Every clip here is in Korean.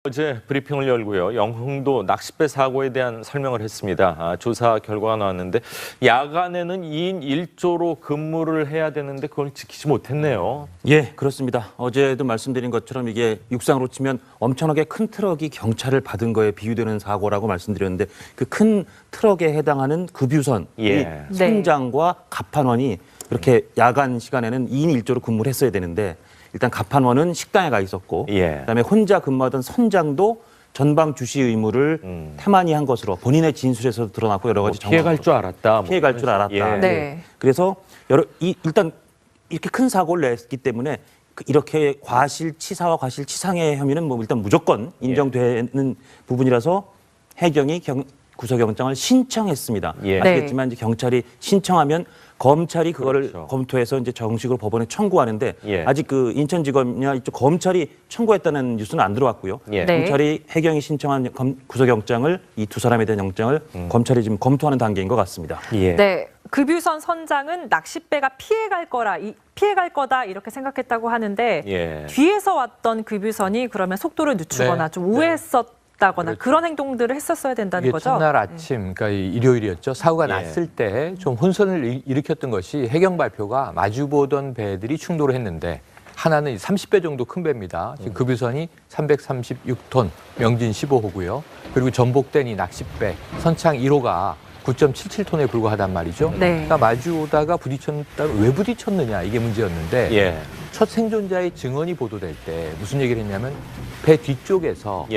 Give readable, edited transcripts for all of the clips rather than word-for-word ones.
어제 브리핑을 열고요. 영흥도 낚싯배 사고에 대한 설명을 했습니다. 조사 결과가 나왔는데 야간에는 2인 1조로 근무를 해야 되는데 그걸 지키지 못했네요. 예, 그렇습니다. 어제도 말씀드린 것처럼 이게 육상으로 치면 엄청나게 큰 트럭이 경찰을 받은 거에 비유되는 사고라고 말씀드렸는데 그 큰 트럭에 해당하는 급유선, 예. 선장과 갑판원이 이렇게 야간 시간에는 2인 1조로 근무를 했어야 되는데 일단 갑판원은 식당에 가 있었고 그다음에 혼자 근무하던 선장도 전방 주시 의무를 태만히 한 것으로 본인의 진술에서 드러났고 여러 가지 피해갈 줄 알았다. 피해갈 줄 알았다. 예. 네. 그래서 일단 이렇게 큰 사고를 냈기 때문에 이렇게 과실치사와 과실치상의 혐의는 뭐 일단 무조건 인정되는 부분이라서 해경이 구속영장을 신청했습니다. 아시겠지만 이제 경찰이 신청하면 검찰이 그거를 검토해서 이제 정식으로 법원에 청구하는데 아직 그 인천지검이나 이쪽 검찰이 청구했다는 뉴스는 안 들어왔고요. 검찰이 해경이 신청한 구속영장을 이 두 사람에 대한 영장을 검찰이 지금 검토하는 단계인 것 같습니다. 네, 급유선 선장은 낚싯배가 피해갈 거다 이렇게 생각했다고 하는데 뒤에서 왔던 급유선이 그러면 속도를 늦추거나 좀 우회했었다거나 그런 행동들을 했었어야 된다는 거죠. 첫날 아침, 그러니까 일요일이었죠. 사고가 났을 때 좀 혼선을 일으켰던 것이 해경 발표가 마주보던 배들이 충돌을 했는데 하나는 30배 정도 큰 배입니다. 지금 급유선이 336톤, 명진 15호고요. 그리고 전복된 이 낚싯배, 선창 1호가 9.77톤에 불과하단 말이죠. 그러니까 마주오다가 부딪혔다면 왜 부딪혔느냐 이게 문제였는데 첫 생존자의 증언이 보도될 때 무슨 얘기를 했냐면 배 뒤쪽에서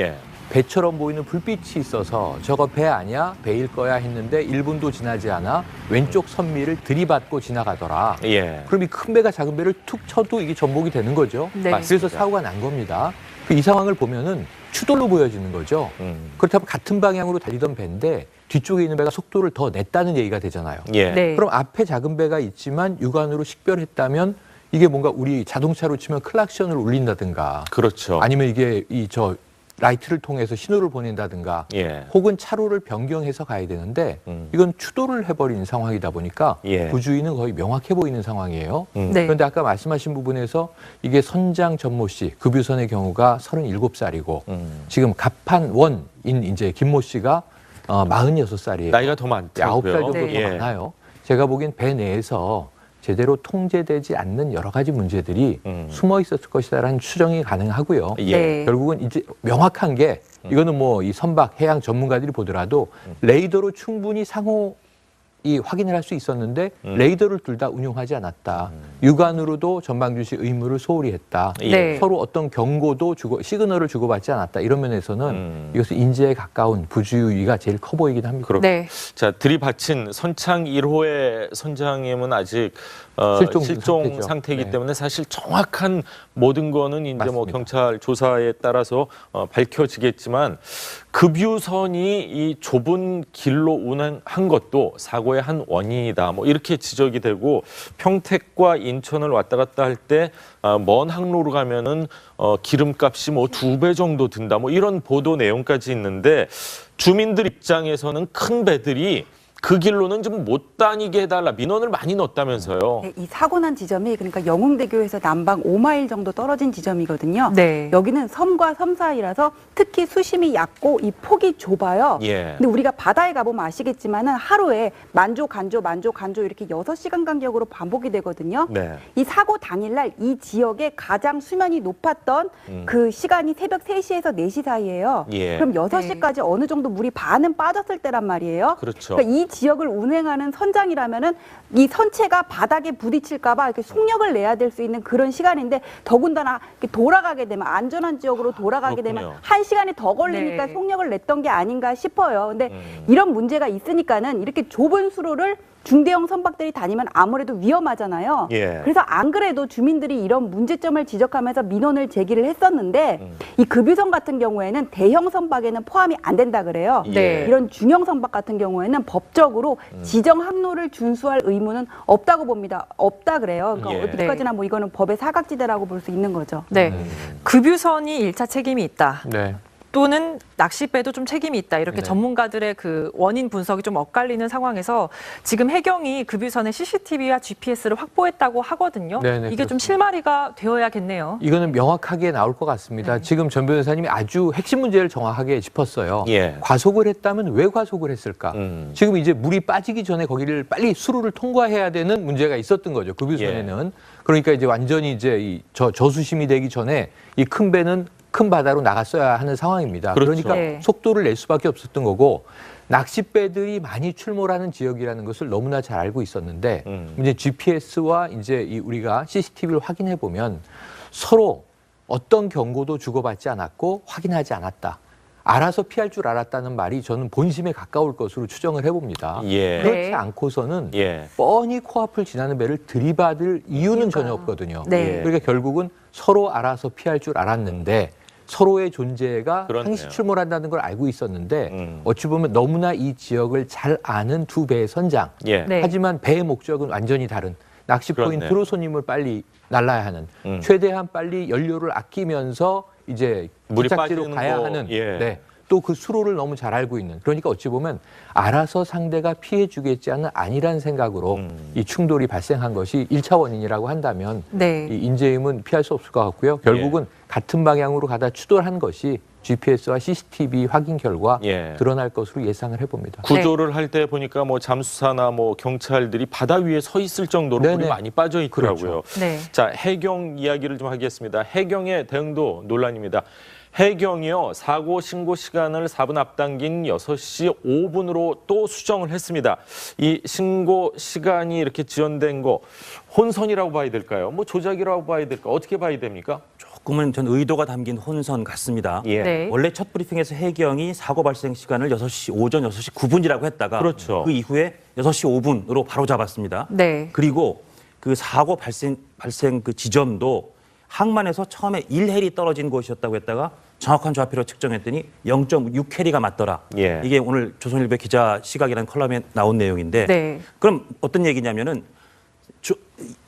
배처럼 보이는 불빛이 있어서 저거 배 아니야? 배일 거야 했는데 1분도 지나지 않아 왼쪽 선미를 들이받고 지나가더라. 그럼 이 큰 배가 작은 배를 툭 쳐도 이게 전복이 되는 거죠. 그래서 사고가 난 겁니다. 이 상황을 보면은 추돌로 보여지는 거죠. 그렇다면 같은 방향으로 달리던 배인데 뒤쪽에 있는 배가 속도를 더 냈다는 얘기가 되잖아요. 그럼 앞에 작은 배가 있지만 육안으로 식별했다면 이게 뭔가 우리 자동차로 치면 클락션을 울린다든가 아니면 이게 라이트를 통해서 신호를 보낸다든가 혹은 차로를 변경해서 가야 되는데 이건 추돌을 해버린 상황이다 보니까 부주의는 거의 명확해 보이는 상황이에요. 그런데 아까 말씀하신 부분에서 이게 선장 전모 씨, 급유선의 경우가 37살이고 지금 갑판원인 이제 김모 씨가 46살이에요. 나이가 더 많다고요. 9살 정도 더 많아요. 제가 보기엔 배 내에서 제대로 통제되지 않는 여러 가지 문제들이 숨어 있었을 것이다라는 추정이 가능하고요. 결국은 이제 명확한 게 이거는 뭐 이 선박 해양 전문가들이 보더라도 레이더로 충분히 확인을 할 수 있었는데 레이더를 둘 다 운용하지 않았다. 육안으로도 전방주시 의무를 소홀히 했다. 서로 어떤 경고도 시그널을 주고받지 않았다. 이런 면에서는 이것은 인재에 가까운 부주의가 제일 커 보이긴 합니다. 자, 들이받친 선창 1호의 선장님은 아직 실종 상태이기 때문에 사실 정확한 모든 거는 이제 뭐 경찰 조사에 따라서 밝혀지겠지만 급유선이 이 좁은 길로 운행한 것도 사고의 한 원인이다. 뭐 이렇게 지적이 되고 평택과 인천을 왔다 갔다 할 때 먼 항로로 가면은 기름값이 뭐 2배 정도 든다. 뭐 이런 보도 내용까지 있는데 주민들 입장에서는 큰 배들이 그 길로는 좀 못 다니게 해달라 민원을 많이 넣었다면서요. 이 사고 난 지점이 그러니까 영흥대교에서 남방 5마일 정도 떨어진 지점이거든요. 여기는 섬과 섬 사이라서 특히 수심이 얕고 이 폭이 좁아요. 근데 우리가 바다에 가보면 아시겠지만은 하루에 만조, 간조, 만조, 간조 이렇게 6시간 간격으로 반복이 되거든요. 이 사고 당일날 이 지역에 가장 수면이 높았던 그 시간이 새벽 3시에서 4시 사이예요. 그럼 6시까지 어느 정도 물이 반은 빠졌을 때란 말이에요. 그러니까 이 지역을 운행하는 선장이라면은 이 선체가 바닥에 부딪힐까봐 이렇게 속력을 내야 될 수 있는 그런 시간인데 더군다나 이렇게 돌아가게 되면 안전한 지역으로 돌아가게 되면 1시간이 더 걸리니까 속력을 냈던 게 아닌가 싶어요. 근데 이런 문제가 있으니까는 이렇게 좁은 수로를 중대형 선박들이 다니면 아무래도 위험하잖아요. 그래서 안 그래도 주민들이 이런 문제점을 지적하면서 민원을 제기를 했었는데 이 급유선 같은 경우에는 대형 선박에는 포함이 안 된다 그래요. 이런 중형 선박 같은 경우에는 법적으로 지정 항로를 준수할 의무는 없다고 봅니다. 없다 그래요. 그러니까 어디까지나 뭐 이거는 법의 사각지대라고 볼 수 있는 거죠. 급유선이 1차 책임이 있다. 또는 낚싯배도 좀 책임이 있다. 이렇게 네. 전문가들의 그 원인 분석이 좀 엇갈리는 상황에서 지금 해경이 급유선에 CCTV와 GPS를 확보했다고 하거든요. 네네, 이게 좀 그렇습니다. 실마리가 되어야겠네요. 이거는 명확하게 나올 것 같습니다. 지금 전 변호사님이 아주 핵심 문제를 정확하게 짚었어요. 예. 과속을 했다면 왜 과속을 했을까? 지금 이제 물이 빠지기 전에 거기를 빨리 수로를 통과해야 되는 문제가 있었던 거죠. 급유선에는. 그러니까 이제 완전히 이제 저수심이 되기 전에 이 큰 배는 큰 바다로 나갔어야 하는 상황입니다. 그렇죠. 그러니까 네. 속도를 낼 수밖에 없었던 거고 낚싯배들이 많이 출몰하는 지역이라는 것을 너무나 잘 알고 있었는데 이제 GPS와 이제 우리가 CCTV를 확인해 보면 서로 어떤 경고도 주고받지 않았고 확인하지 않았다. 알아서 피할 줄 알았다는 말이 저는 본심에 가까울 것으로 추정을 해봅니다. 예. 그렇지 네. 않고서는 예. 뻔히 코앞을 지나는 배를 들이받을 이유는 전혀 없거든요. 네. 그러니까 결국은 서로 알아서 피할 줄 알았는데 서로의 존재가 그렇네요. 항시 출몰한다는 걸 알고 있었는데 어찌 보면 너무나 이 지역을 잘 아는 두 배의 선장. 예. 네. 하지만 배의 목적은 완전히 다른 낚시 그렇네요. 포인트로 손님을 빨리 날라야 하는 최대한 빨리 연료를 아끼면서 이제 물이 도착지로 빠지는 가야 거, 하는 예. 네. 또 그 수로를 너무 잘 알고 있는 그러니까 어찌 보면 알아서 상대가 피해 주겠지 않은 아니란 생각으로 이 충돌이 발생한 것이 1차 원인이라고 한다면 네. 이 인재임은 피할 수 없을 것 같고요. 결국은 같은 방향으로 가다 추돌한 것이 GPS와 CCTV 확인 결과 예. 드러날 것으로 예상을 해봅니다. 구조를 할 때 보니까 뭐 잠수사나 뭐 경찰들이 바다 위에 서 있을 정도로 네네. 물이 많이 빠져 있더라고요. 네. 자, 해경 이야기를 좀 하겠습니다. 해경의 대응도 논란입니다. 해경이요, 사고 신고 시간을 4분 앞당긴 6시 5분으로 또 수정을 했습니다. 이 신고 시간이 이렇게 지연된 거 혼선이라고 봐야 될까요? 뭐 조작이라고 봐야 될까? 어떻게 봐야 됩니까? 조금은 전 의도가 담긴 혼선 같습니다. 예. 네. 원래 첫 브리핑에서 해경이 사고 발생 시간을 오전 6시 9분이라고 했다가 그렇죠. 그 이후에 6시 5분으로 바로 잡았습니다. 네. 그리고 그 사고 발생 그 지점도 항만에서 처음에 1해리 떨어진 곳이었다고 했다가 정확한 좌표로 측정했더니 0.6해리가 맞더라. 예. 이게 오늘 조선일보 기자 시각이라는 컬럼에 나온 내용인데 네. 그럼 어떤 얘기냐면은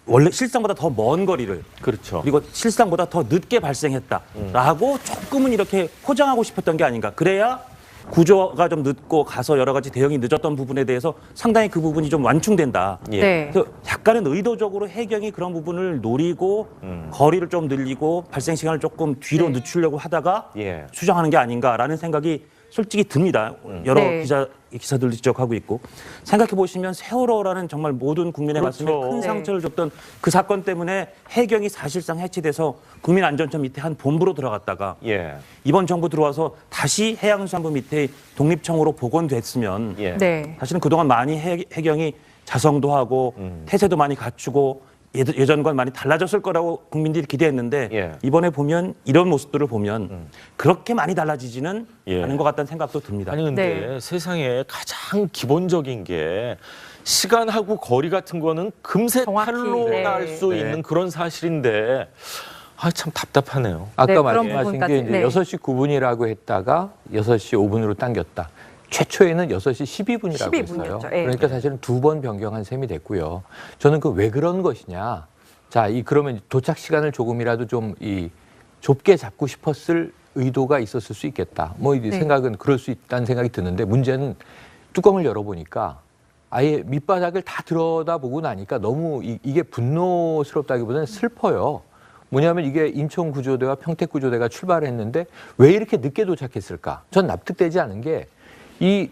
원래 실상보다 더 먼 거리를 그렇죠. 그리고 실상보다 더 늦게 발생했다라고 조금은 이렇게 포장하고 싶었던 게 아닌가. 그래야 구조가 좀 늦고 가서 여러 가지 대응이 늦었던 부분에 대해서 상당히 그 부분이 좀 완충된다. 예. 네. 그래서 약간은 의도적으로 해경이 그런 부분을 노리고 거리를 좀 늘리고 발생 시간을 조금 뒤로 늦추려고 하다가 예. 수정하는 게 아닌가라는 생각이 솔직히 듭니다. 여러 네. 기사들도 지적하고 있고 생각해 보시면 세월호라는 정말 모든 국민의 그렇죠. 가슴에 큰 네. 상처를 줬던 그 사건 때문에 해경이 사실상 해체돼서 국민안전처 밑에 한 본부로 들어갔다가 예. 이번 정부 들어와서 다시 해양수산부 밑에 독립청으로 복원됐으면 예. 네. 사실은 그동안 많이 해경이 자성도 하고 태세도 많이 갖추고 예전과는 많이 달라졌을 거라고 국민들이 기대했는데 예. 이번에 보면 이런 모습들을 보면 그렇게 많이 달라지지는 예. 않은 것 같다는 생각도 듭니다. 아니 근데 네. 세상에 가장 기본적인 게 시간하고 거리 같은 거는 금세 정확히, 탄로날 네. 수 네. 있는 그런 사실인데 참 답답하네요. 아까 네, 그런 말씀하신 부분까지. 게 이제 네. 6시 9분이라고 했다가 6시 5분으로 당겼다. 최초에는 6시 12분이라고 12분 했어요. 이었죠. 예. 그러니까 사실은 2번 변경한 셈이 됐고요. 저는 그 왜 그런 것이냐. 자, 그러면 도착 시간을 조금이라도 좀 좁게 잡고 싶었을 의도가 있었을 수 있겠다. 뭐 이 네. 생각은 그럴 수 있다는 생각이 드는데 문제는 뚜껑을 열어보니까 아예 밑바닥을 다 들여다보고 나니까 너무 이게 분노스럽다기보다는 슬퍼요. 뭐냐면 이게 인천구조대와 평택구조대가 출발했는데 왜 이렇게 늦게 도착했을까? 전 납득되지 않은 게 이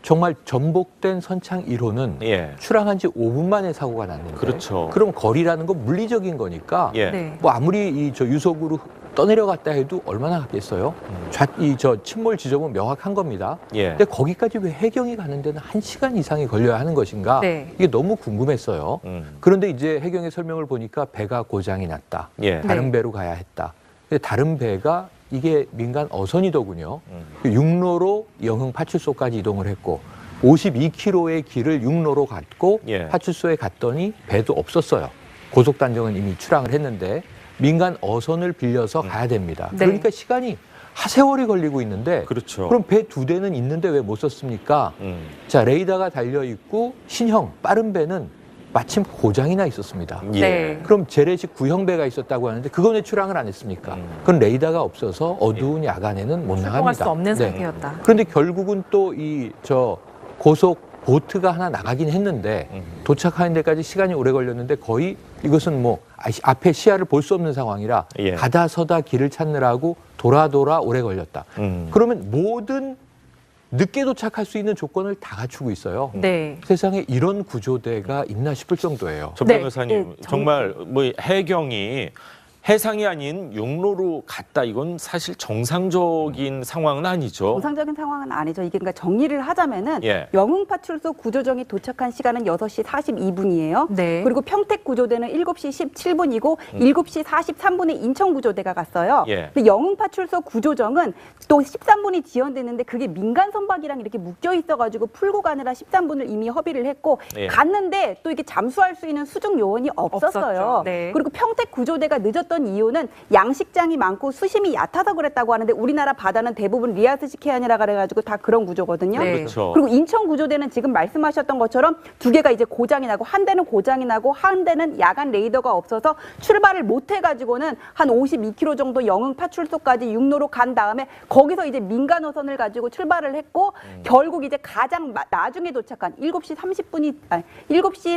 정말 전복된 선창 1호는 예. 출항한 지 5분 만에 사고가 났는데 그렇죠. 그럼 거리라는 건 물리적인 거니까 예. 네. 뭐 아무리 저 유속으로 떠내려갔다 해도 얼마나 갔겠어요? 저 침몰 지점은 명확한 겁니다. 예. 근데 거기까지 왜 해경이 가는 데는 1시간 이상이 걸려야 하는 것인가? 네. 이게 너무 궁금했어요. 그런데 이제 해경의 설명을 보니까 배가 고장이 났다. 예. 다른 네. 배로 가야 했다. 근데 다른 배가 이게 민간 어선이더군요. 육로로 영흥 파출소까지 이동을 했고 52km의 길을 육로로 갔고 예. 파출소에 갔더니 배도 없었어요. 고속단정은 이미 출항을 했는데 민간 어선을 빌려서 가야 됩니다. 네. 그러니까 시간이 하세월이 걸리고 있는데 그렇죠. 그럼 배 2대는 있는데 왜 못 썼습니까? 자, 레이더가 달려 있고 신형 빠른 배는 마침 고장이 나 있었습니다. 네. 그럼 재래식 구형배가 있었다고 하는데 그건 왜 출항을 안 했습니까? 그건 레이더가 없어서 어두운 야간에는 못 나갑니다. 출동할 수 없는 상태였다. 그런데 결국은 또 고속 보트가 하나 나가긴 했는데 도착하는 데까지 시간이 오래 걸렸는데 거의 이것은 뭐 앞에 시야를 볼 수 없는 상황이라 가다 서다 길을 찾느라고 돌아 오래 걸렸다. 그러면 모든 늦게 도착할 수 있는 조건을 다 갖추고 있어요. 네. 세상에 이런 구조대가 있나 싶을 정도예요. 조 변호사님, 정말 뭐 해경이 해상이 아닌 육로로 갔다, 이건 사실 정상적인 상황은 아니죠. 정상적인 상황은 아니죠. 이게 그러니까 정리를 하자면은 예. 영흥파출소 구조정이 도착한 시간은 6시 42분이에요. 네. 그리고 평택 구조대는 7시 17분이고 7시 43분에 인천 구조대가 갔어요. 예. 근데 영흥파출소 구조정은 또 13분이 지연됐는데 그게 민간 선박이랑 이렇게 묶여 있어가지고 풀고 가느라 13분을 이미 허비를 했고 예. 갔는데 또 이게 잠수할 수 있는 수중 요원이 없었어요. 없었죠. 네. 그리고 평택 구조대가 늦었던 이유는 양식장이 많고 수심이 얕아서 그랬다고 하는데 우리나라 바다는 대부분 리아스식 해안이라 그래가지고 다 그런 구조거든요. 네. 그렇죠. 그리고 인천 구조대는 지금 말씀하셨던 것처럼 두 개가 이제 고장이 나고 한 대는 고장이 나고 한 대는 야간 레이더가 없어서 출발을 못 해가지고는 한 52km 정도 영흥 파출소까지 육로로 간 다음에 거기서 이제 민간 어선을 가지고 출발을 했고 결국 이제 가장 나중에 도착한 7시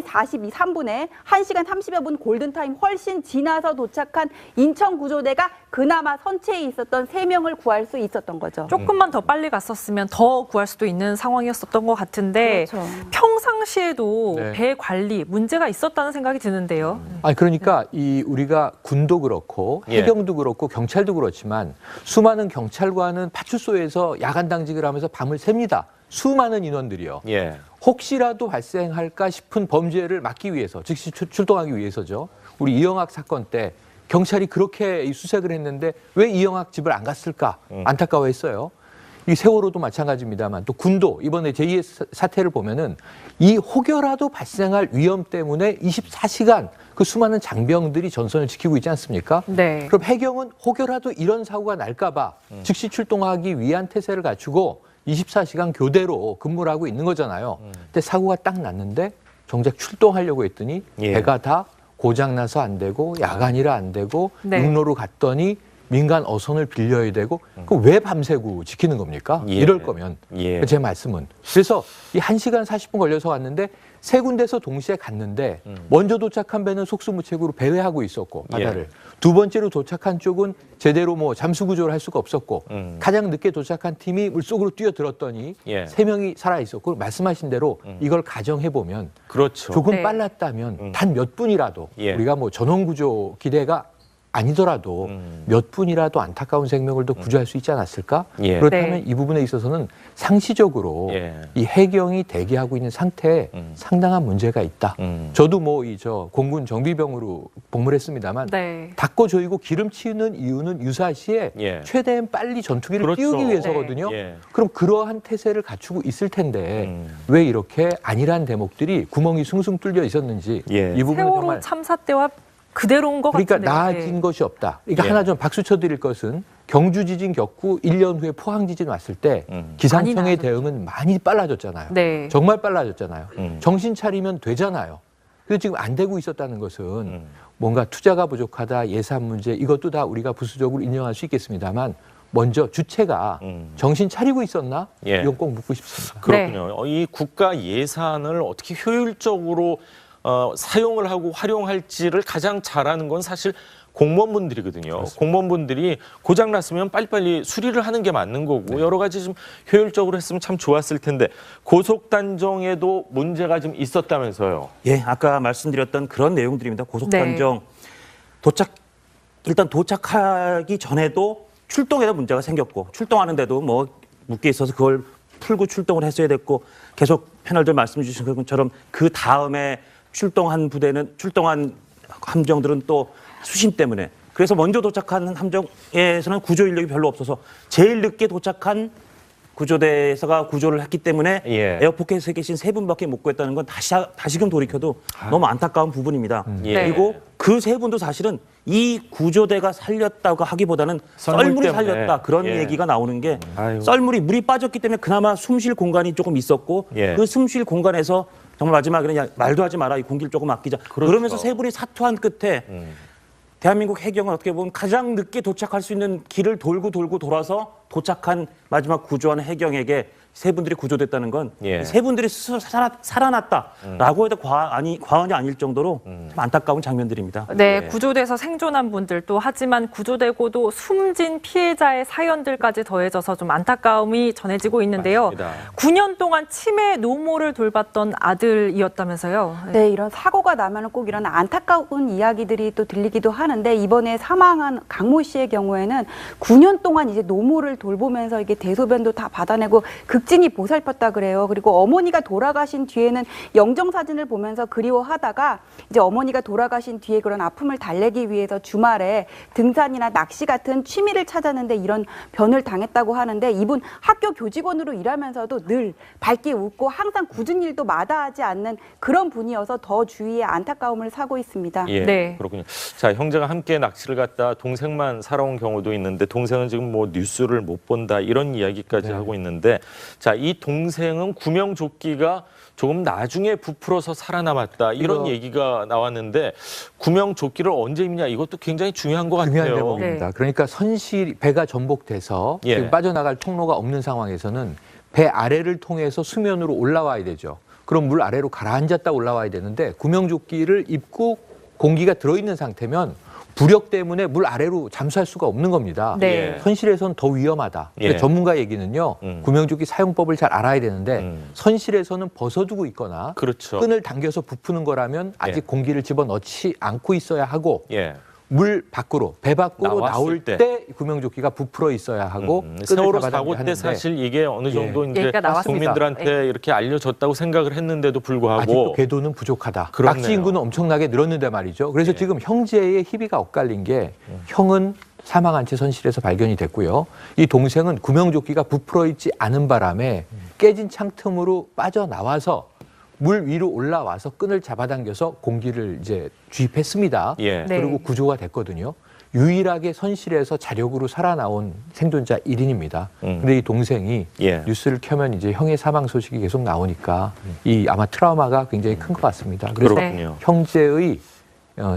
43분에 1시간 30여 분 골든타임 훨씬 지나서 도착한 인천 구조대가 그나마 선체에 있었던 3명을 구할 수 있었던 거죠. 조금만 더 빨리 갔었으면 더 구할 수도 있는 상황이었었던 것 같은데 그렇죠. 평상시에도 네. 배 관리 문제가 있었다는 생각이 드는데요. 아니 그러니까 우리가 군도 그렇고 해경도 그렇고 경찰도 그렇지만 수많은 경찰관은 파출소에서 야간 당직을 하면서 밤을 셉니다. 수많은 인원들이요. 예. 혹시라도 발생할까 싶은 범죄를 막기 위해서, 즉시 출동하기 위해서죠. 우리 이영학 사건 때 경찰이 그렇게 수색을 했는데 왜 이영학 집을 안 갔을까 안타까워했어요. 이 세월호도 마찬가지입니다만 또 군도 이번에 제2의 사태를 보면은 이 혹여라도 발생할 위험 때문에 24시간 그 수많은 장병들이 전선을 지키고 있지 않습니까? 네. 그럼 해경은 혹여라도 이런 사고가 날까 봐 즉시 출동하기 위한 태세를 갖추고 24시간 교대로 근무를 하고 있는 거잖아요. 근데 사고가 딱 났는데 정작 출동하려고 했더니 배가 다 고장나서 안 되고 야간이라 안 되고 네. 육로로 갔더니 민간 어선을 빌려야 되고 그 왜 밤새고 지키는 겁니까? 이럴 거면. 제 말씀은. 그래서 이 1시간 40분 걸려서 갔는데 세 군데서 동시에 갔는데 먼저 도착한 배는 속수무책으로 배회하고 있었고 바다를. 두 번째로 도착한 쪽은 제대로 뭐 잠수 구조를 할 수가 없었고 가장 늦게 도착한 팀이 물속으로 뛰어들었더니 3명이 살아 있었고 말씀하신 대로 이걸 가정해 보면 그렇죠. 조금 네. 빨랐다면 단 몇 분이라도 우리가 뭐 전원 구조 기대가 아니더라도 몇 분이라도 안타까운 생명을 더 구조할 수 있지 않았을까? 그렇다면 네. 이 부분에 있어서는 상시적으로 이 해경이 대기하고 있는 상태에 상당한 문제가 있다. 저도 뭐 공군 정비병으로 복무를 했습니다만 네. 닦고 조이고 기름 치우는 이유는 유사시에 최대한 빨리 전투기를 그렇죠. 띄우기 위해서거든요. 그럼 그러한 태세를 갖추고 있을 텐데 왜 이렇게 안일한 대목들이 구멍이 숭숭 뚫려 있었는지 이 부분은 세월호 정말 참사 때와 그대로인 것 그러니까 같은데요. 나아진 것이 없다. 그러니까 하나 좀 박수 쳐드릴 것은 경주 지진 겪고 1년 후에 포항 지진 왔을 때 기상청의 대응은 많이 빨라졌잖아요. 네. 정말 빨라졌잖아요. 정신 차리면 되잖아요. 그래서 지금 안 되고 있었다는 것은 뭔가 투자가 부족하다, 예산 문제 이것도 다 우리가 부수적으로 인정할 수 있겠습니다만 먼저 주체가 정신 차리고 있었나? 이건 꼭 묻고 싶습니다. 그렇군요. 이 국가 예산을 어떻게 효율적으로 사용을 하고 활용할지를 가장 잘하는 건 사실 공무원분들이거든요. 그렇습니다. 공무원분들이 고장났으면 빨리빨리 수리를 하는 게 맞는 거고 여러 가지 좀 효율적으로 했으면 참 좋았을 텐데 고속단정에도 문제가 좀 있었다면서요. 예, 아까 말씀드렸던 그런 내용들입니다. 고속단정 일단 도착하기 전에도 출동에도 문제가 생겼고 출동하는데도 뭐 묶여 있어서 그걸 풀고 출동을 했어야 됐고 계속 패널들 말씀해 주신 것처럼 그 다음에 출동한 함정들은 또 수심 때문에 그래서 먼저 도착한 함정에서는 구조 인력이 별로 없어서 제일 늦게 도착한 구조대에서가 구조를 했기 때문에 에어포켓에 계신 3분밖에 못 구했다는 건 다시금 돌이켜도 너무 안타까운 부분입니다. 그리고 그 3분도 사실은 이 구조대가 살렸다고 하기보다는 썰물이 살렸다 그런 얘기가 나오는 게 썰물이 물이 빠졌기 때문에 그나마 숨 쉴 공간이 조금 있었고 그 숨 쉴 공간에서 정말 마지막에 그냥 말도 하지 마라. 이 공기를 조금 아끼자. 그렇죠. 그러면서 세 분이 사투한 끝에 대한민국 해경은 어떻게 보면 가장 늦게 도착할 수 있는 길을 돌고 돌아서 도착한 마지막 구조하는 해경에게 세 분들이 구조됐다는 건 세 분들이 스스로 살아났다라고 해도 과언이 아닐 정도로 참 안타까운 장면들입니다. 네, 구조돼서 생존한 분들도 하지만 구조되고도 숨진 피해자의 사연들까지 더해져서 좀 안타까움이 전해지고 있는데요. 맞습니다. 9년 동안 치매 노모를 돌봤던 아들이었다면서요. 네, 이런 사고가 나면 꼭 이런 안타까운 이야기들이 또 들리기도 하는데 이번에 사망한 강모 씨의 경우에는 9년 동안 이제 노모를 돌보면서 이게 대소변도 다 받아내고 극진히 보살폈다 그래요. 그리고 어머니가 돌아가신 뒤에는 영정 사진을 보면서 그리워하다가 이제 어머니가 돌아가신 뒤에 그런 아픔을 달래기 위해서 주말에 등산이나 낚시 같은 취미를 찾았는데 이런 변을 당했다고 하는데 이분 학교 교직원으로 일하면서도 늘 밝게 웃고 항상 굳은 일도 마다하지 않는 그런 분이어서 더 주위에 안타까움을 사고 있습니다. 예, 네. 그렇군요. 자, 형제가 함께 낚시를 갔다 동생만 살아온 경우도 있는데 동생은 지금 뭐 뉴스를 못 본다 이런 이야기까지 하고 있는데 자, 이 동생은 구명조끼가 조금 나중에 부풀어서 살아남았다 이런 얘기가 나왔는데 구명조끼를 언제 입냐 이것도 굉장히 중요한 것 중요한 같아요. 대목입니다. 그러니까 배가 전복돼서 지금 빠져나갈 통로가 없는 상황에서는 배 아래를 통해서 수면으로 올라와야 되죠. 그럼 물 아래로 가라앉았다 올라와야 되는데 구명조끼를 입고 공기가 들어있는 상태면 부력 때문에 물 아래로 잠수할 수가 없는 겁니다. 네. 선실에서는 더 위험하다. 그러니까 전문가 얘기는요. 구명조끼 사용법을 잘 알아야 되는데 선실에서는 벗어두고 있거나 그렇죠. 끈을 당겨서 부푸는 거라면 아직 공기를 집어넣지 않고 있어야 하고 물 밖으로 배 밖으로 나올 때 구명조끼가 부풀어 있어야 하고 세월호 사고 때 사실 이게 어느 정도 이제 국민들한테 이렇게 알려졌다고 생각을 했는데도 불구하고 아직도 궤도는 부족하다. 낚시 인구는 엄청나게 늘었는데 말이죠. 그래서 지금 형제의 희비가 엇갈린 게 형은 사망한 채 선실에서 발견이 됐고요. 이 동생은 구명조끼가 부풀어 있지 않은 바람에 깨진 창틈으로 빠져나와서 물 위로 올라와서 끈을 잡아당겨서 공기를 이제 주입했습니다. 그리고 구조가 됐거든요. 유일하게 선실에서 자력으로 살아나온 생존자 1인입니다. 근데 이 동생이 뉴스를 켜면 이제 형의 사망 소식이 계속 나오니까 이 아마 트라우마가 굉장히 큰 것 같습니다. 그래서 형제의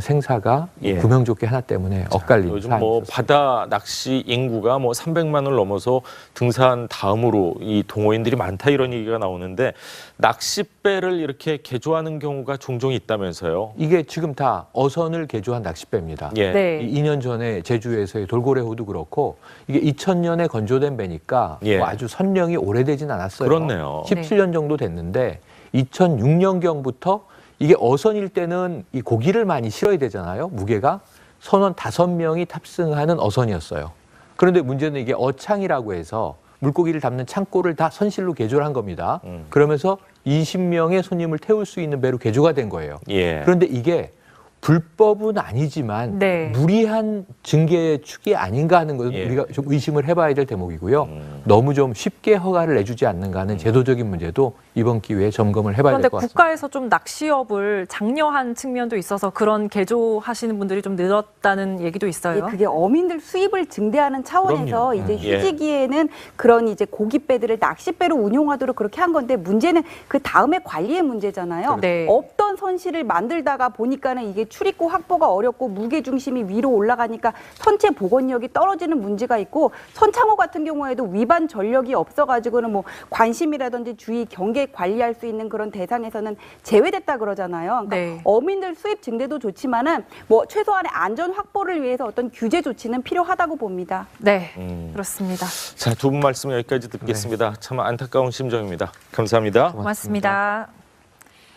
생사가 구명조끼 하나 때문에 엇갈린 요즘 뭐 바다 낚시 인구가 뭐 300만을 넘어서 등산 다음으로 이 동호인들이 많다 이런 얘기가 나오는데 낚싯배를 이렇게 개조하는 경우가 종종 있다면서요? 이게 지금 다 어선을 개조한 낚싯배입니다. 2년 전에 제주에서의 돌고래 호도 그렇고 이게 2000년에 건조된 배니까 뭐 아주 선령이 오래되진 않았어요. 그렇네요. 17년 정도 됐는데 2006년경부터 이게 어선일 때는 이 고기를 많이 실어야 되잖아요. 무게가. 선원 5명이 탑승하는 어선이었어요. 그런데 문제는 이게 어창이라고 해서 물고기를 담는 창고를 다 선실로 개조를 한 겁니다. 그러면서 20명의 손님을 태울 수 있는 배로 개조가 된 거예요. 그런데 이게 불법은 아니지만 무리한 징계 축이 아닌가 하는 것은 우리가 좀 의심을 해봐야 될 대목이고요. 너무 좀 쉽게 허가를 내주지 않는가 하는 제도적인 문제도 이번 기회에 점검을 해봐야 될 것 같습니다. 그런데 국가에서 좀 낚시업을 장려한 측면도 있어서 그런 개조하시는 분들이 좀 늘었다는 얘기도 있어요. 그게 어민들 수입을 증대하는 차원에서 이제 휴지기에는 그런 이제 고깃배들을 낚싯배로 운용하도록 그렇게 한 건데 문제는 그 다음에 관리의 문제잖아요. 없던 선실을 만들다가 보니까는 이게 출입구 확보가 어렵고 무게 중심이 위로 올라가니까 선체 복원력이 떨어지는 문제가 있고 선창호 같은 경우에도 위반 전력이 없어가지고는 뭐 관심이라든지 주의 경계 관리할 수 있는 그런 대상에서는 제외됐다 그러잖아요. 그러니까 어민들 수입 증대도 좋지만은 뭐 최소한의 안전 확보를 위해서 어떤 규제 조치는 필요하다고 봅니다. 네, 그렇습니다. 자, 두 분 말씀 여기까지 듣겠습니다. 참 안타까운 심정입니다. 감사합니다. 고맙습니다.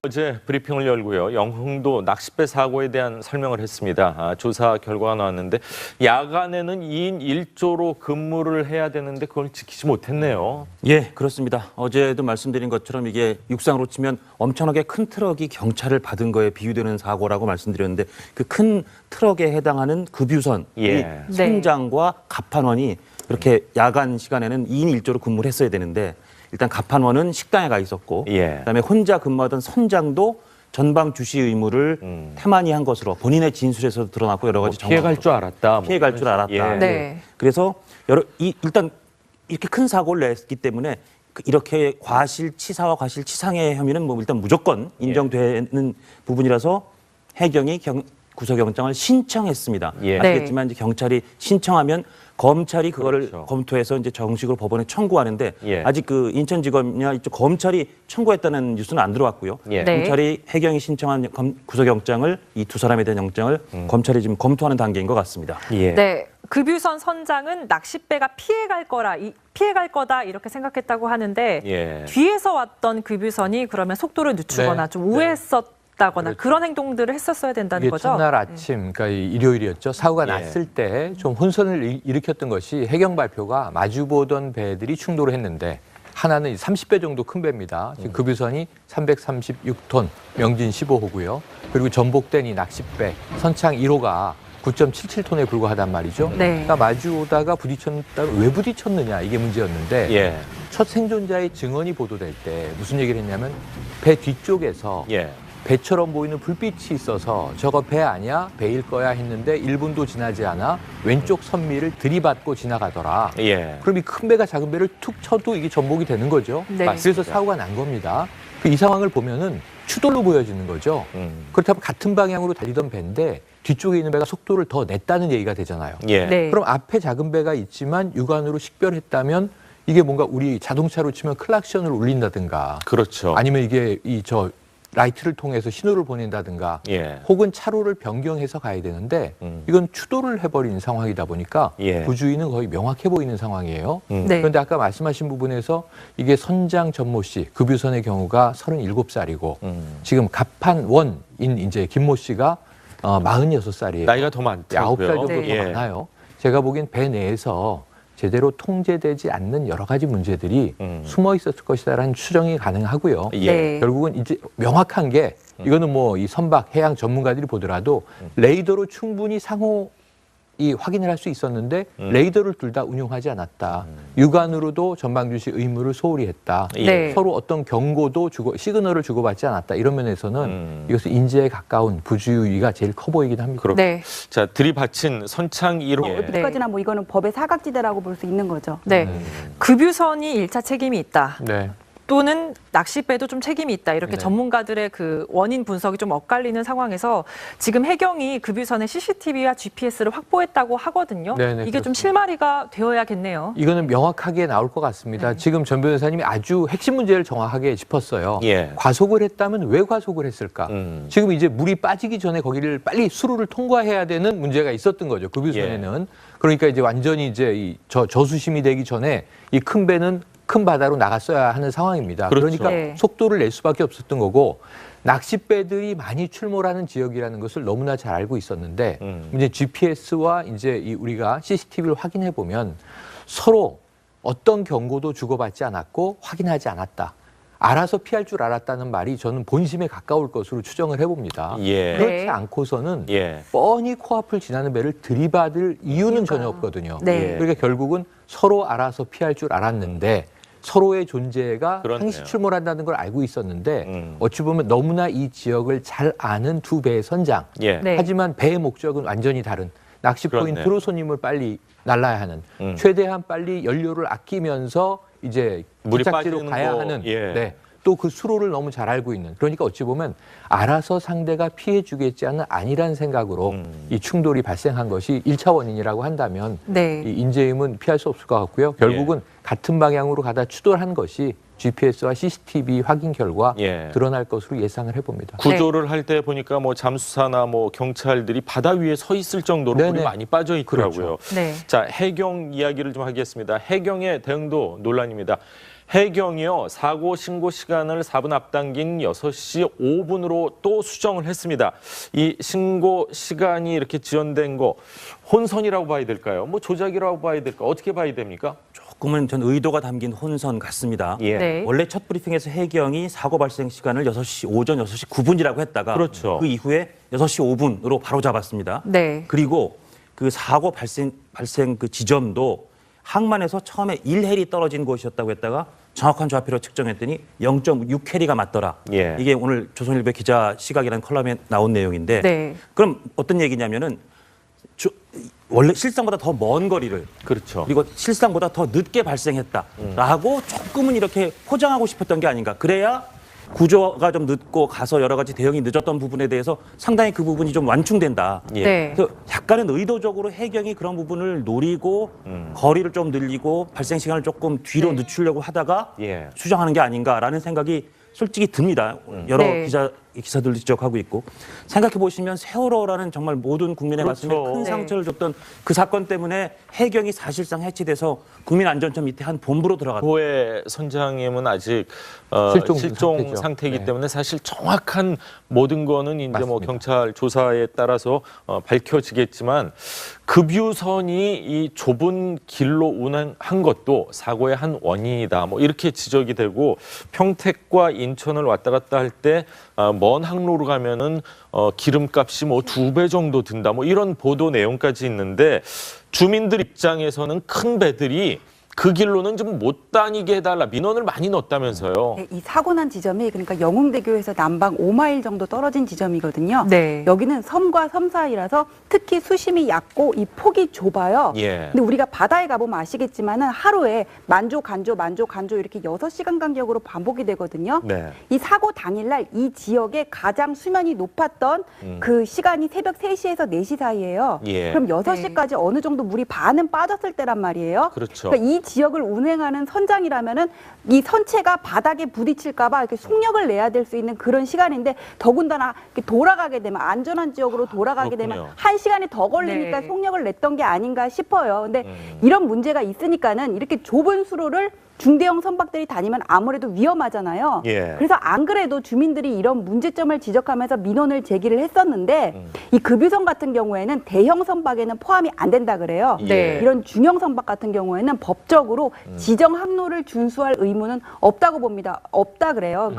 어제 브리핑을 열고요. 영흥도 낚싯배 사고에 대한 설명을 했습니다. 조사 결과가 나왔는데 야간에는 2인 1조로 근무를 해야 되는데 그걸 지키지 못했네요. 예, 그렇습니다. 어제도 말씀드린 것처럼 이게 육상으로 치면 엄청나게 큰 트럭이 경차를 받은 거에 비유되는 사고라고 말씀드렸는데 그 큰 트럭에 해당하는 급유선, 선장과 갑판원이 이렇게 야간 시간에는 2인 1조로 근무를 했어야 되는데 일단 갑판원은 식당에 가 있었고 그다음에 혼자 근무하던 선장도 전방 주시 의무를 태만히 한 것으로 본인의 진술에서도 드러났고 여러 가지 피해갈 줄 알았다. 피해갈 줄 알았다. 그래서 일단 이렇게 큰 사고를 냈기 때문에 이렇게 과실치사와 과실치상의 혐의는 뭐 일단 무조건 인정되는 부분이라서 해경이 구속영장을 신청했습니다. 아시겠지만 이제 경찰이 신청하면 검찰이 그거를 검토해서 이제 정식으로 법원에 청구하는데 아직 그 인천지검이나 이쪽 검찰이 청구했다는 뉴스는 안 들어왔고요. 검찰이 해경이 신청한 구속영장을 이 두 사람에 대한 영장을 검찰이 지금 검토하는 단계인 것 같습니다. 네. 급유선 선장은 낚싯배가 피해갈 거다 이렇게 생각했다고 하는데 뒤에서 왔던 급유선이 그러면 속도를 늦추거나 좀 우회했었다거나 그런 행동들을 했었어야 된다는 거죠. 첫날 아침, 그러니까 일요일이었죠. 사고가 났을 때 좀 혼선을 일으켰던 것이 해경 발표가 마주보던 배들이 충돌을 했는데 하나는 30배 정도 큰 배입니다. 지금 급유선이 336톤, 명진 15호고요. 그리고 전복된 이 낚싯배, 선창 1호가 9.77톤에 불과하단 말이죠. 그러니까 마주오다가 부딪혔다면 왜 부딪혔느냐 이게 문제였는데 첫 생존자의 증언이 보도될 때 무슨 얘기를 했냐면 배 뒤쪽에서 배처럼 보이는 불빛이 있어서 저거 배 아니야? 배일 거야 했는데 1분도 지나지 않아 왼쪽 선미를 들이받고 지나가더라. 그럼 이 큰 배가 작은 배를 툭 쳐도 이게 전복이 되는 거죠. 그래서 사고가 난 겁니다. 이 상황을 보면은 추돌로 보여지는 거죠. 그렇다면 같은 방향으로 달리던 배인데 뒤쪽에 있는 배가 속도를 더 냈다는 얘기가 되잖아요. 그럼 앞에 작은 배가 있지만 육안으로 식별했다면 이게 뭔가 우리 자동차로 치면 클락션을 울린다든가 아니면 이게 라이트를 통해서 신호를 보낸다든가 혹은 차로를 변경해서 가야 되는데 이건 추돌을 해버린 상황이다 보니까 부주의는 거의 명확해 보이는 상황이에요. 그런데 아까 말씀하신 부분에서 이게 선장 전모 씨, 급유선의 경우가 37살이고 지금 갑판원인 이제 김모 씨가 46살이에요. 나이가 더 많다고요. 9살 정도 더 많아요. 제가 보기엔 배 내에서 제대로 통제되지 않는 여러 가지 문제들이 숨어 있었을 것이다라는 추정이 가능하고요. 결국은 이제 명확한 게 이거는 뭐 이 선박 해양 전문가들이 보더라도 레이더로 충분히 상호 이 확인을 할 수 있었는데 레이더를 둘 다 운용하지 않았다. 육안으로도 전방주시 의무를 소홀히 했다. 서로 어떤 경고도 시그널을 주고받지 않았다. 이런 면에서는 이것은 인재에 가까운 부주의가 제일 커 보이긴 합니다. 자, 들이받친 선창 1호. 어디까지나 뭐 이거는 법의 사각지대라고 볼 수 있는 거죠. 급유선이 1차 책임이 있다. 또는 낚싯배도 좀 책임이 있다. 이렇게 전문가들의 그 원인 분석이 좀 엇갈리는 상황에서 지금 해경이 급유선의 CCTV와 GPS를 확보했다고 하거든요. 이게 그렇습니다. 좀 실마리가 되어야겠네요. 이거는 명확하게 나올 것 같습니다. 지금 전 변호사님이 아주 핵심 문제를 정확하게 짚었어요. 과속을 했다면 왜 과속을 했을까? 지금 이제 물이 빠지기 전에 거기를 빨리 수로를 통과해야 되는 문제가 있었던 거죠. 급유선에는. 그러니까 이제 완전히 이제 저수심이 되기 전에 이 큰 배는 큰 바다로 나갔어야 하는 상황입니다. 그러니까 속도를 낼 수밖에 없었던 거고 낚싯배들이 많이 출몰하는 지역이라는 것을 너무나 잘 알고 있었는데 이제 GPS와 이제 우리가 CCTV를 확인해 보면 서로 어떤 경고도 주고받지 않았고 확인하지 않았다. 알아서 피할 줄 알았다는 말이 저는 본심에 가까울 것으로 추정을 해봅니다. 그렇지 않고서는 뻔히 코앞을 지나는 배를 들이받을 이유는 전혀 없거든요. 그러니까 결국은 서로 알아서 피할 줄 알았는데 서로의 존재가 항시 출몰한다는 걸 알고 있었는데 어찌 보면 너무나 이 지역을 잘 아는 두 배의 선장. 하지만 배의 목적은 완전히 다른 낚시 포인트로 손님을 빨리 날라야 하는 최대한 빨리 연료를 아끼면서 이제 도착지로 가야 하는 또 그 수로를 너무 잘 알고 있는 그러니까 어찌 보면 알아서 상대가 피해 주겠지 않은 아니란 생각으로 이 충돌이 발생한 것이 1차 원인이라고 한다면 이 인재임은 피할 수 없을 것 같고요. 결국은 같은 방향으로 가다 추돌한 것이 GPS와 CCTV 확인 결과 드러날 것으로 예상을 해봅니다. 구조를 할 때 보니까 뭐 잠수사나 뭐 경찰들이 바다 위에 서 있을 정도로 물이 많이 빠져 있더라고요. 자, 해경 이야기를 좀 하겠습니다. 해경의 대응도 논란입니다. 해경이요, 사고 신고 시간을 4분 앞당긴 6시 5분으로 또 수정을 했습니다. 이 신고 시간이 이렇게 지연된 거 혼선이라고 봐야 될까요? 뭐 조작이라고 봐야 될까? 어떻게 봐야 됩니까? 조금은 전 의도가 담긴 혼선 같습니다. 원래 첫 브리핑에서 해경이 사고 발생 시간을 오전 6시 9분이라고 했다가 그 이후에 6시 5분으로 바로 잡았습니다. 그리고 그 사고 발생 그 지점도 항만에서 처음에 1해리 떨어진 곳이었다고 했다가 정확한 좌표로 측정했더니 0.6해리가 맞더라. 이게 오늘 조선일보 기자 시각이라는 컬럼에 나온 내용인데 그럼 어떤 얘기냐면은 원래 실상보다 더 먼 거리를 그렇죠. 그리고 실상보다 더 늦게 발생했다라고 조금은 이렇게 포장하고 싶었던 게 아닌가. 그래야 구조가 좀 늦고 가서 여러 가지 대응이 늦었던 부분에 대해서 상당히 그 부분이 좀 완충된다. 네. 그래서 약간은 의도적으로 해경이 그런 부분을 노리고 거리를 좀 늘리고 발생 시간을 조금 뒤로 늦추려고 하다가 수정하는 게 아닌가라는 생각이 솔직히 듭니다. 여러 기사들도 지적하고 있고 생각해 보시면 세월호라는 정말 모든 국민의 가슴에 큰 상처를 줬던 그 사건 때문에 해경이 사실상 해체돼서 국민안전처 밑에 한 본부로 들어갔다. 호의 선장님은 아직 실종 상태이기 때문에 사실 정확한 모든 거는 이제 뭐 경찰 조사에 따라서 밝혀지겠지만 급유선이 이 좁은 길로 운행한 것도 사고의 한 원인이다. 뭐 이렇게 지적이 되고 평택과 인천을 왔다 갔다 할 때 먼 항로로 가면은 기름값이 뭐 2배 정도 든다. 뭐 이런 보도 내용까지 있는데 주민들 입장에서는 큰 배들이 그 길로는 좀 못 다니게 해달라 민원을 많이 넣었다면서요. 네, 이 사고 난 지점이 그러니까 영흥대교에서 남방 5마일 정도 떨어진 지점이거든요. 네. 여기는 섬과 섬 사이라서 특히 수심이 얕고 이 폭이 좁아요. 근데 우리가 바다에 가보면 아시겠지만은 하루에 만조, 간조, 만조, 간조 이렇게 6시간 간격으로 반복이 되거든요. 이 사고 당일날 이 지역에 가장 수면이 높았던 그 시간이 새벽 3시에서 4시 사이예요. 그럼 6시까지 어느 정도 물이 반은 빠졌을 때란 말이에요. 그렇죠. 그러니까 이 지역을 운행하는 선장이라면은 이 선체가 바닥에 부딪힐까봐 이렇게 속력을 내야 될 수 있는 그런 시간인데 더군다나 이렇게 돌아가게 되면 안전한 지역으로 돌아가게 되면 1시간이 더 걸리니까 속력을 냈던 게 아닌가 싶어요. 근데 이런 문제가 있으니까는 이렇게 좁은 수로를 중대형 선박들이 다니면 아무래도 위험하잖아요. 그래서 안 그래도 주민들이 이런 문제점을 지적하면서 민원을 제기를 했었는데 이 급유선 같은 경우에는 대형 선박에는 포함이 안 된다 그래요. 이런 중형 선박 같은 경우에는 법적으로 지정 항로를 준수할 의무는 없다고 봅니다. 없다 그래요.